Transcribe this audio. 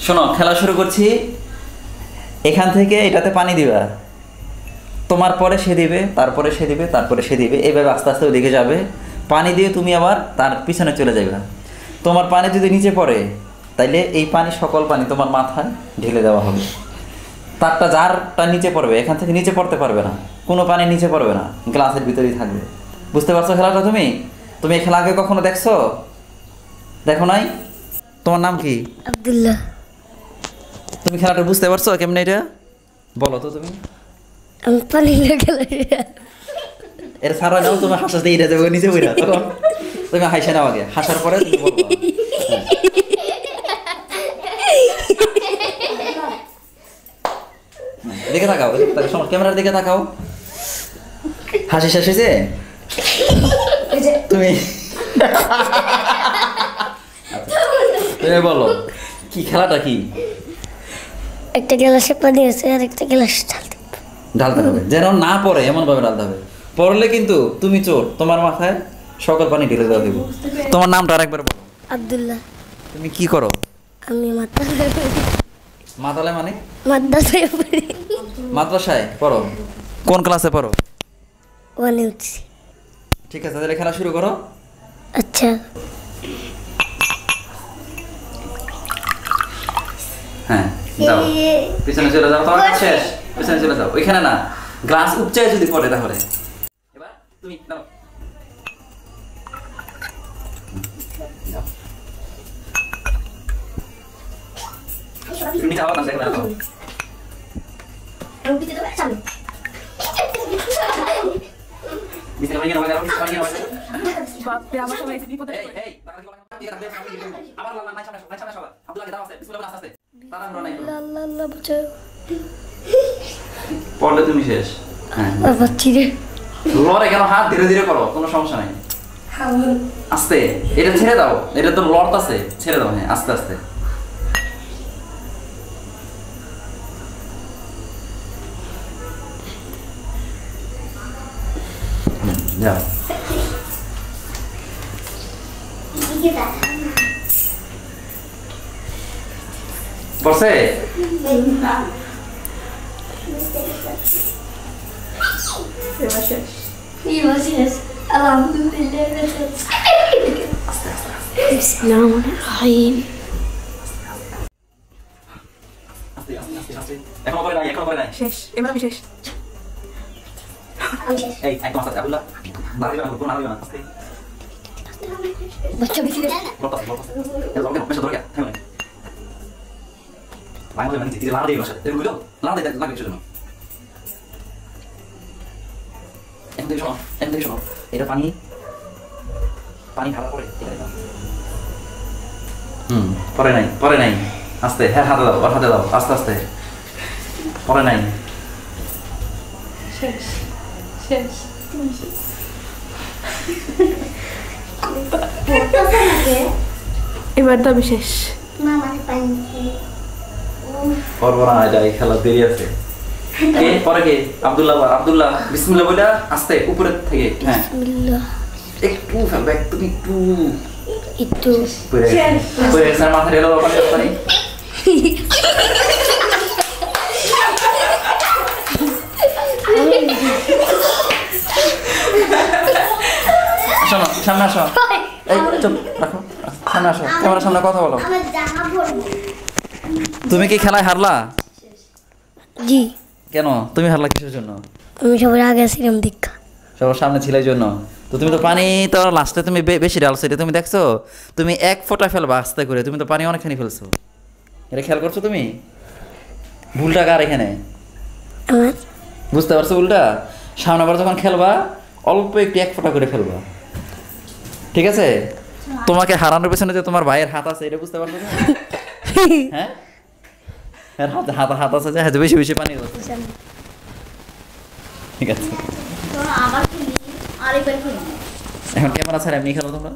শোনো, খেলা শুরু করছি। এখান থেকে এটাতে পানি দিবা, তোমার পরে সে দিবে, তারপরে সে দিবে, তারপরে সে দিবে, এইভাবে আস্তে আস্তে ওদিকে যাবে। পানি দিয়ে তুমি আবার তার পিছনে চলে যাবে। তোমার পানি যদি নিচে পড়ে তাইলে এই পানি, সকল পানি তোমার মাথায় ঢেলে দেওয়া হবে। তারটা যারটা নিচে পড়বে এখান থেকে নিচে পড়তে পারবে না, কোনো পানি নিচে পড়বে না, গ্লাসের ভিতরেই থাকবে। বুঝতে পারছো খেলাটা? তুমি তুমি এই খেলা আগে কখনো দেখছো? দেখো নাই? তোমার নাম কি? আব্দুল্লাহ। তুমি খেলাটা বুঝতে পারছো কেমনে? এটা বলো তো তুমি। আমি পানি খেলা এটা ছাড়া নাও, তুমি হাসাতে এটা যাবে নিচে বইরা, তখন তুমি হাসে নাও আগে, হাসার পরে তুমি বলবা। দিকে তাকাও, ক্যামেরার দিকে তাকাও। হাসি শেষ হয়েছে? তুমি তুমি বলো কি খেলাটা কি? একটা গ্লাসে পানি আছে আর একটা গ্লাস ঢালতে হবে, যেন না পড়ে এমন ভাবে ঢালতে হবে। পড়লে কিন্তু তুমি চোর, তোমার মাথায় সকল পানি ঢেলে দেওয়া দেবো। তোমার নামটা আরেকবার বলো। আব্দুল্লাহ। তুমি কি করো? আমি মাতালে মানে? মাদ্রাসায় পড়ি। মাদ্রাসায় পড়ো? কোন ক্লাসে পড়ো? 1 এ উঠছি। ঠিক আছে, তাহলে খেলা শুরু করো। আচ্ছা। হ্যাঁ, যাও পিছনে চলে যাও, তোমার কাজ শেষ। পিছনে চলে যাও, ওইখানে না, গ্লাস উপচায় যদি পড়ে তাহলে। এবার তুমি দাও। তুমি যাও, না দেখো। রুপিতে তো চালু। বিছানা ভাঙিয়ে নাও, ভাঙিয়ে নাও। বাপরে, আমার সবাই এসে বিপদে পড়ে। এই আবার লাল নাই সামনে, নাই সামনে সবাই। আব্দুল্লাহকে দাও, আছে বিসমিল্লাহ, আস্তে আস্তে। তাড়াহুড়ো নাই। আল্লাহ বাঁচাও। পড়লে তুমি শেষ। হ্যাঁ, বাচ্চি রে। লড়ে কেন? হাত ধীরে ধীরে করো, কোনো সমস্যা নাই। আস্তে, এটা ছেড়ে দাও, এটা তো লড়ত আছে, ছেড়ে দাও। হ্যাঁ, আস্তে আস্তে। যাও। বসে বিসমিল্লাহির এখন করে নাই, এখন করে নাই। শেষ, এবার আমি শেষ। এই একদম আস্তে, আব্দুল্লাহ দাঁড়াবে না, কোন দাঁড়াবে না, আস্তে। বাচ্চা বেশি রে। লড়ত আছে, লড়ত আছে। এই লড়কে পেছনে ধরে গেল, থামে। বাইরে মানে দিদি লাড়া দিয়ে বসে, তুমি বুঝলো? লাড়া দিয়ে লাগবে কিছু জন্য। এখন থেকে শোনো, এখন থেকে শোনো, এটা পানি ঢালা পড়ে, পরে নাই, পরে নাই, আস্তে। হ্যাঁ, হাতে দাও, ওর হাতে দাও, আস্তে আস্তে। পরে নাই। শেষ, শেষ। এবার তো আমি শেষ। পরবো না, এটা এই খেলা দেরি আছে। কে পরে? কে? আব্দুল্লাহ। আব্দুল্লাহ বিসমিল্লাহ বলে আস্তে উপরের থেকে। হ্যাঁ, বিসমিল্লাহ। একটু ফেলবে, তুমি একটু স্যার মাথা ঢেলো পানি। শোনো, সামনে আসো। এই চুপ রাখো, সামনে আসো, ক্যামেরার সামনে কথা বলো। তুমি কি খেলায় হারলা? জি। কেন তুমি হারলা? কিসের জন্য? আমি সবার আগে ছিলাম দীক্ষা। সবার সামনে ছিল এই জন্য? তো তুমি তো পানি তো লাস্টে তুমি বেশি ঢালছো, এটা তুমি দেখছো? তুমি এক ফোঁটা ফেলবা আস্তে করে, তুমি তো পানি অনেকখানি ফেলছো। এটা খেয়াল করছো তুমি? ভুলটা কার এখানে? আমার। বুঝতে পারছো ভুলটা? সামনেবার যখন খেলবা অল্প একটু এক ফোঁটা করে ফেলবা, ঠিক আছে? তোমাকে হারানোর পেছনে যে তোমার ভাইয়ের হাত আছে, এটা বুঝতে পারছো? হ্যাঁ, হাত আছে যে, হ্যাঁ বেশি বেশি পানি হচ্ছে। ঠিক আছে, এখন ক্যামেরা ছাড়া এমনি খেলো তোমরা।